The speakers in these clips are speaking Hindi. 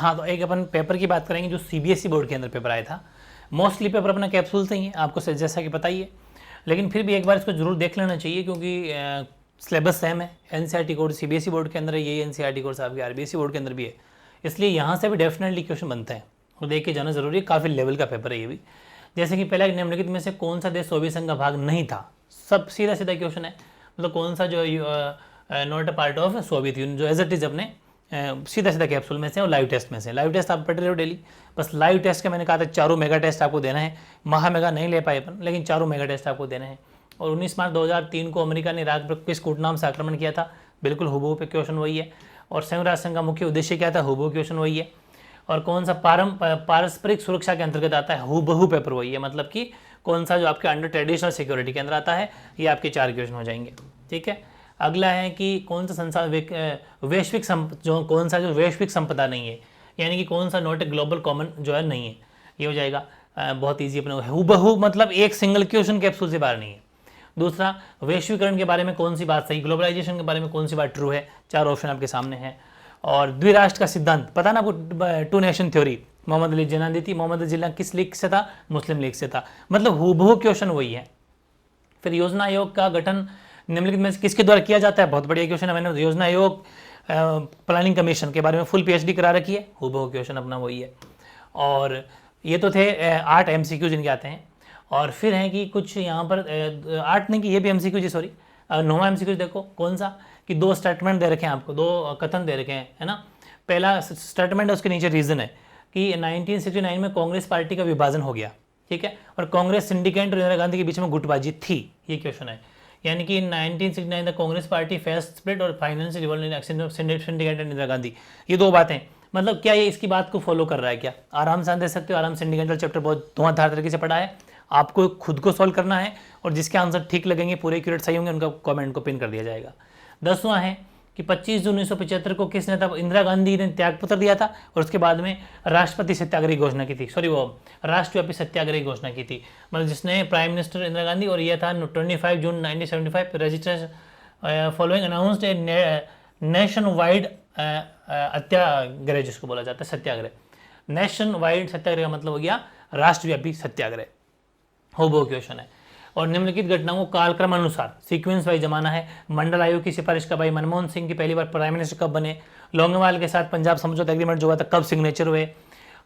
हाँ, तो एक अपन पेपर की बात करेंगे जो सीबीएसई बोर्ड के अंदर पेपर आया था। मोस्टली पेपर अपना कैप्सूल से ही है, आपको जैसा कि पता ही है, लेकिन फिर भी एक बार इसको जरूर देख लेना चाहिए क्योंकि सिलेबस सेम है। एनसीईआरटी कोर्स सीबीएसई बोर्ड के अंदर है, यही एनसीईआरटी कोर्स आपके आरबीएसई बोर्ड के अंदर भी है, इसलिए यहाँ से भी डेफिनेटली क्वेश्चन बनते हैं और देख के जाना जरूरी है। काफ़ी लेवल का पेपर है ये भी। जैसे कि पहला निम्नलिखित में से कौन सा देश सोवियत संघ का भाग नहीं था, सब सीधा सीधा क्वेश्चन है। मतलब कौन सा जो not a part of Soviet union, जो एज इट इज अपने सीधा सीधा कैप्सूल में से और लाइव टेस्ट में से। लाइव टेस्ट आप पढ़ रहे हो डेली, बस लाइव टेस्ट का मैंने कहा था चारों मेगा टेस्ट आपको देना है। मेगा नहीं ले पाए अपन, लेकिन चारों मेगा टेस्ट आपको देना है। और 19 मार्च 2003 को अमेरिका ने इराक पर किस कूटनाम से आक्रमण किया था, बिल्कुल हुबहू पे क्वेश्चन वही है। और संयुक्त राष्ट्र संघ का मुख्य उद्देश्य क्या था, हुबहू क्वेश्चन वही है। और कौन सा पारस्परिक सुरक्षा के अंतर्गत आता है, हुबहू पेपर वही है। मतलब कि कौन सा जो आपके अंडर ट्रेडिशनल सिक्योरिटी के अंदर आता है, ये आपके 4 क्वेश्चन हो जाएंगे। ठीक है, अगला है कि कौन सा संसाधन वैश्विक कौन सा जो वैश्विक संपदा नहीं है, यानी कि कौन सा नॉट ए ग्लोबल कॉमन जो है नहीं है, ये हो जाएगा। बहुत ईजी अपने हुबहू, मतलब एक सिंगल क्वेश्चन कैप्सूल से बाहर नहीं है। दूसरा, वैश्वीकरण के बारे में कौन सी बात सही, ग्लोबलाइजेशन के बारे में कौन सी बात ट्रू है, 4 ऑप्शन आपके सामने है। और द्विराष्ट्र का सिद्धांत पता ना आपको, 2 नेशन थ्योरी, मोहम्मद अली जिन्ना दी थी। मोहम्मद अली जिन्ना किस लीग से था, मुस्लिम लीग से था। मतलब हुबहू क्वेश्चन वही है। फिर योजना आयोग का गठन निम्नलिखित में किसके द्वारा किया जाता है, बहुत बढ़िया क्वेश्चन है। मैंने योजना आयोग प्लानिंग कमीशन के बारे में फुल पीएचडी करा रखी है, हुबहू क्वेश्चन अपना वही है। और ये तो थे 8 एमसीक्यू जिनके आते हैं। और फिर है कि कुछ यहाँ पर 8 नहीं कि ये भी एमसीक्यू जी, सॉरी 9वां एमसीक्यू देखो कौन सा, कि 2 स्टेटमेंट दे रखे हैं आपको, 2 कथन दे रखे हैं, है ना। पहला स्टेटमेंट है, उसके नीचे रीजन है कि 1969 में कांग्रेस पार्टी का विभाजन हो गया, ठीक है, और कांग्रेस सिंडिकेट और इंदिरा गांधी के बीच में गुटबाजी थी, ये क्वेश्चन है। यानी कि 1969 the Congress party face split और financial revolve in action of syndicate and Indira Gandhi, ये 2 बातें। मतलब क्या ये इसकी बात को फॉलो कर रहा है क्या, आराम से दे सकते हो, आराम से सिंडिकेट चैप्टर बहुत धुआंधार तरीके से पढ़ा है, आपको खुद को सॉल्व करना है। और जिसके आंसर ठीक लगेंगे, पूरे एक्यूरेट सही होंगे, उनका कमेंट को पिन कर दिया जाएगा। 10वां है कि 25 जून 1975 को किस नेता, इंदिरा गांधी ने त्यागपत्र दिया था और उसके बाद में राष्ट्रपति सत्याग्रह की घोषणा की थी, सॉरी वो राष्ट्रव्यापी सत्याग्रह की घोषणा की थी। मतलब जिसने प्राइम मिनिस्टर इंदिरा गांधी, और यह था 25 जून 1975 register following announced a nation wide satyagraha, जिसको बोला जाता है सत्याग्रह। नेशन वाइड सत्याग्रह का मतलब हो गया राष्ट्रव्यापी सत्याग्रह, हुबहू क्वेश्चन है। और निम्नलिखित घटनाओं को कालक्रम अनुसार सीक्वेंस वाइज जमाना है। मंडल आयोग की सिफारिश कब आई, मनमोहन सिंह की पहली बार प्राइम मिनिस्टर कब बने, लोंगोवाल के साथ पंजाब समझौता एग्रीमेंट जो हुआ था कब सिग्नेचर हुए,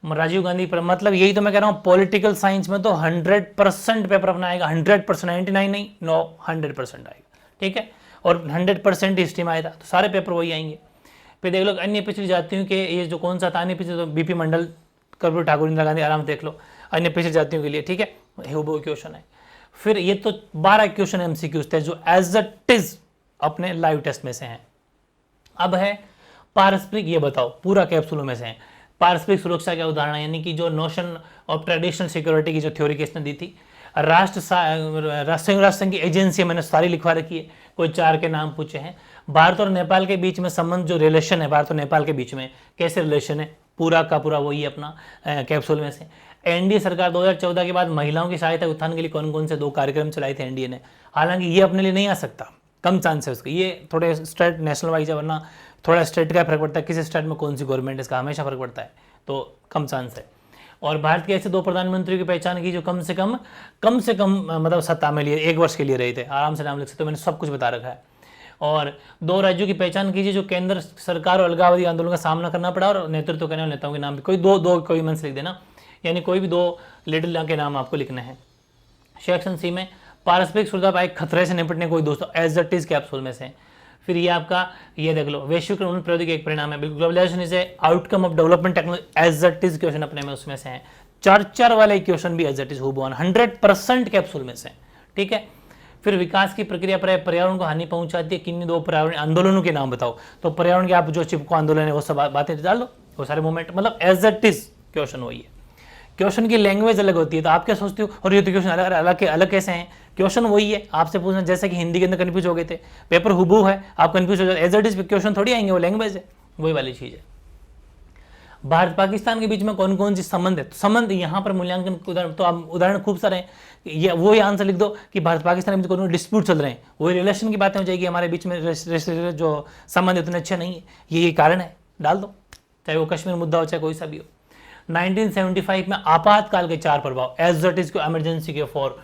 राजीव गांधी पर, मतलब यही तो मैं कह रहा हूँ, पॉलिटिकल साइंस में तो 100% पेपर अपना आएगा, 100%, 99 नहीं, नो 100% आएगा, ठीक है। और 100% हिस्ट्री में आया था, तो सारे पेपर वही आएंगे। फिर देख लो अन्य पिछड़ी जातियों के, ये जो कौन सा था अन्य पिछड़ी, तो बीपी मंडल, कर्पूरी ठाकुर, इंदिरा गांधी, आराम से देख लो अन्य पिछड़ी जातियों के लिए, ठीक है, हुबहू क्वेश्चन है। फिर ये तो 12 क्वेश्चन एमसीक्यूज थे जो एज इट इज अपने लाइव टेस्ट में से हैं। अब है पारस्परिक, ये बताओ पूरा कैप्सूलों में से है, पारस्परिक सुरक्षा का उदाहरण, यानी कि जो नोशन ऑफ ट्रेडिशनल सिक्योरिटी की जो थ्योरी किसने दी थी। संयुक्त राष्ट्र संघ की एजेंसी मैंने सारी लिखवा रखी है, कोई 4 के नाम पूछे हैं। भारत और नेपाल के बीच में संबंध, जो रिलेशन है भारत और नेपाल के बीच में कैसे रिलेशन है, पूरा का पूरा वही अपना कैप्सूल में से। एनडीए सरकार 2014 के बाद महिलाओं की सहायता उत्थान के लिए कौन कौन से 2 कार्यक्रम चलाए थे एनडीए ने। हालांकि ये अपने लिए नहीं आ सकता, कम चांस है उसका, ये थोड़े स्टेट नेशनल वाइज है, वरना थोड़ा स्टेट का फर्क पड़ता है, किसी स्टेट में कौन सी गवर्नमेंट, इसका हमेशा फर्क पड़ता है, तो कम चांस है। और भारत के ऐसे 2 प्रधानमंत्रियों की पहचान की जो कम से कम मतलब सत्ता में लिए 1 वर्ष के लिए रहे थे, आराम से नाम लिख सकते हो, मैंने सब कुछ बता रखा है। और 2 राज्यों की पहचान कीजिए जो केंद्र सरकार और अलगाववादी आंदोलन का सामना करना पड़ा, और नेतृत्व करने वाले नेताओं के नाम भी कोई दो कोई मन से लिख देना, यानी कोई भी 2 लीडर के नाम आपको लिखने हैं। सेक्शन सी में पारस्परिक सुरक्षा पाए खतरे से निपटने कोई दोस्तों एज इट इज कैप्सूल में से। फिर ये आपका ये देख लो, वैश्वीकरण उन प्रौद्योगिकी एक परिणाम है, globalisation is a outcome of development technology, as it is question अपने में उसमें से हैं। 4 वाले क्वेश्चन भी एज इट इज हुबहू 100% कैप्सूल में से, ठीक है। फिर विकास की प्रक्रिया पर पर्यावरण को हानि पहुंचाती है, किन्हीं 2 पर्यावरण आंदोलनों के नाम बताओ, तो पर्यावरण के आप जो चिपको आंदोलन है वो सब बातें डाल दो, वो सारे मूवमेंट, मतलब एज इट इज क्वेश्चन वही है। क्वेश्चन की लैंग्वेज अलग होती है, तो आप क्या सोचते हो, और ये तो क्वेश्चन अलग कैसे हैं, क्वेश्चन वही है, आपसे पूछना, जैसे कि हिंदी के अंदर कंफ्यूज हो गए थे, पेपर हुबहू है, आप कंफ्यूज हो जाते, एज इट इज क्वेश्चन थोड़ी आएंगे, वो लैंग्वेज है, वही वाली चीज है। भारत पाकिस्तान के बीच में कौन कौन सी संबंध है, तो संबंध यहाँ पर मूल्यांकन उदाहरण, तो आप उदाहरण खूब सारे हैं, ये वही आंसर लिख दो कि भारत पाकिस्तान में कौन डिस्प्यूट चल रहे हैं, वही रिलेशन की बातें हो जाएगी, हमारे बीच में जो संबंध उतने अच्छे नहीं है, ये कारण है, डाल दो। चाहे वो कश्मीर मुद्दा हो चाहे कोई सा भी हो। 1975 में आपातकाल के 4 प्रभाव, एज इट इज को इमरजेंसी के 4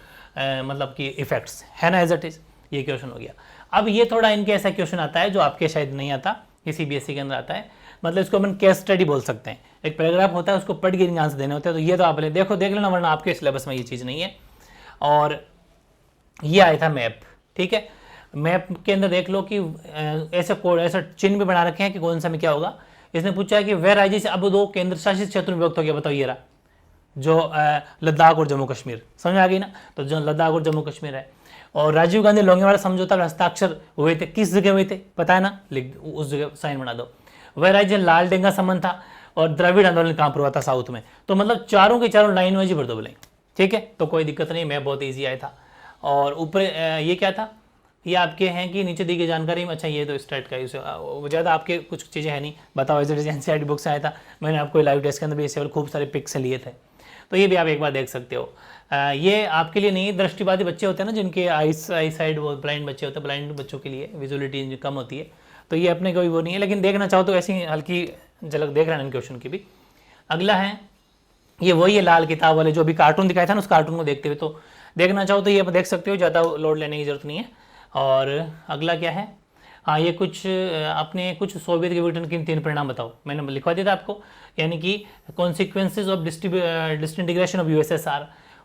मतलब कि इफेक्ट्स है ना, एज इट इज, ये क्वेश्चन हो गया। अब ये थोड़ा इनके ऐसा क्वेश्चन आता है जो आपके शायद नहीं आता, ये CBSE के अंदर आता है, मतलब इसको अपन केस स्टडी बोल सकते हैं। एक पैराग्राफ होता है, उसको पढ़ के आंसर देने होते हैं। तो ये तो आप देख लेना, वरना आपके सिलेबस में ये चीज़ नहीं है। और ये आया था मैप, ठीक है, मैप के अंदर देख लो कि ऐसा चिन्ह भी बना रखे हैं कि कौन सा में क्या होगा। इसने पूछा है कि वे राज्य से अब 2 केंद्र शासित क्षेत्र में विभक्त हो गया, बताओ ये रहा जो लद्दाख और जम्मू कश्मीर, समझ आ गई ना। तो जो लद्दाख और जम्मू कश्मीर है, और राजीव गांधी लोंगेवाला समझौता पर हस्ताक्षर हुए थे, किस जगह हुए थे पता है ना, लिख उस जगह साइन बना दो। वह राज्य लाल डेंगा संबंध था और द्रविड़ आंदोलन कहाँ पर हुआ था, साउथ में। तो मतलब चारों के चारों लाइन वाइज भर दो बोले, ठीक है, तो कोई दिक्कत नहीं, मैं बहुत ईजी आया था। और ऊपर ये क्या था, ये आपके हैं कि नीचे दी गई जानकारी में, अच्छा ये तो स्टार्ट का ज़्यादा आपके कुछ चीज़ें है नहीं, बताओ as it is NCERT book से आया था, मैंने आपको लाइव टेस्ट के अंदर भी इससे खूब सारे पिक्स लिए थे, तो ये भी आप एक बार देख सकते हो। ये आपके लिए नहीं, दृष्टिबाधित बच्चे होते हैं ना, जिनके आई साइड वो ब्लाइंड बच्चे होते हैं, ब्लाइंड बच्चों के लिए विजुअलिटी कम होती है, तो ये अपने कोई वो नहीं है, लेकिन देखना चाहो तो ऐसी हल्की झलक देख रहे हैं इन क्वेश्चन की भी। अगला है ये वही है लाल किताब वाले जो अभी कार्टून दिखाया था ना, उस कार्टून को देखते हुए, तो देखना चाहो तो ये आप देख सकते हो, ज़्यादा लोड लेने की जरूरत नहीं है। और अगला क्या है, हाँ ये कुछ अपने कुछ सोवियत के विघटन के 3 परिणाम बताओ, मैंने लिखवा दिया था आपको, यानी कि consequences of disintegration of USSR,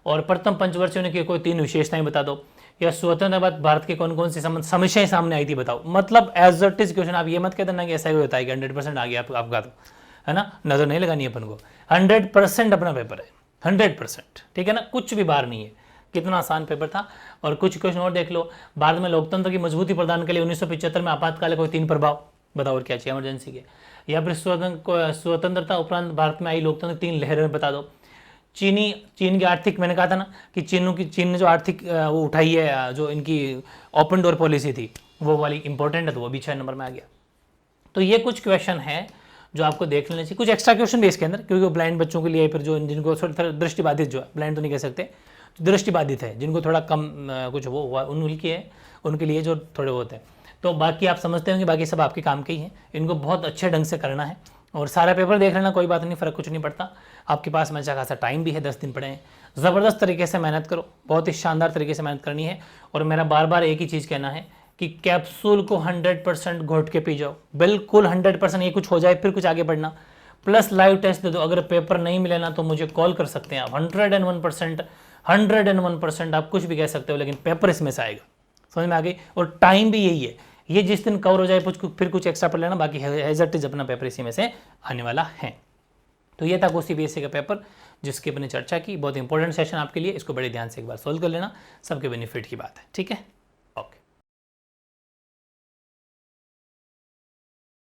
और प्रथम पंचवर्षीय होने की कोई 3 विशेषताएं बता दो, या स्वतंत्र बाद भारत के कौन कौन सी समस्याएं सामने आई थी बताओ। मतलब एज इट इज क्वेश्चन, आप ये मत कह देना कि ऐसा ही होता है कि 100% आ गया आपका, तो है ना, नजर नहीं लगानी अपन को, 100% अपना पेपर है, 100%, ठीक है ना, कुछ भी बाहर नहीं है। कितना आसान पेपर था। और कुछ क्वेश्चन और देख लो, भारत में लोकतंत्र की मजबूती प्रदान के लिए 1975 में आपातकाल कोई 3 प्रभाव बताओ, और क्या चाहिए इमरजेंसी के, या फिर स्वतंत्रता उपरांत भारत में आई लोकतंत्र 3 लहरें बता दो। चीन की आर्थिक, मैंने कहा था ना कि चीन ने जो आर्थिक वो उठाई है, जो इनकी ओपन डोर पॉलिसी थी, वो वाली इंपॉर्टेंट है, तो वो भी 6 नंबर में आ गया। तो ये कुछ क्वेश्चन है जो आपको देख लेने चाहिए, कुछ एक्स्ट्रा क्वेश्चन भी इसके अंदर, क्योंकि वो ब्लाइंड बच्चों के लिए, फिर जो जिनको थोड़ा दृष्टिबाधित, जो है ब्लाइंड तो नहीं कह सकते, दृष्टिबाधित है, जिनको थोड़ा कम कुछ वो हुआ उनके लिए जो थोड़े वो होते हैं। तो बाकी आप समझते होंगे, बाकी सब आपके काम के ही हैं, इनको बहुत अच्छे ढंग से करना है। और सारा पेपर देख लेना, कोई बात नहीं, फ़र्क कुछ नहीं पड़ता। आपके पास में अच्छा खासा टाइम भी है, 10 दिन पड़े हैं। ज़बरदस्त तरीके से मेहनत करो, बहुत ही शानदार तरीके से मेहनत करनी है। और मेरा बार बार एक ही चीज़ कहना है कि कैप्सूल को 100% घोट के पी जाओ, बिल्कुल 100%। ये कुछ हो जाए फिर कुछ आगे बढ़ना, प्लस लाइव टेस्ट दे दो। अगर पेपर नहीं मिले ना तो मुझे कॉल कर सकते हैं आप, 101% आप कुछ भी कह सकते हो, लेकिन पेपर इसमें से आएगा, समझ में आ गई। और टाइम भी यही है, ये जिस दिन कवर हो जाए फिर कुछ एक्स्ट्रा पढ़ लेना, बाकी हैजर्ट अपना पेपर इसी में से आने वाला है। तो ये था CBSE का पेपर जिसकी अपनी चर्चा की, बहुत इंपॉर्टेंट सेशन आपके लिए, इसको बड़े ध्यान से एक बार सोल्व कर लेना, सबके बेनिफिट की बात है, ठीक है।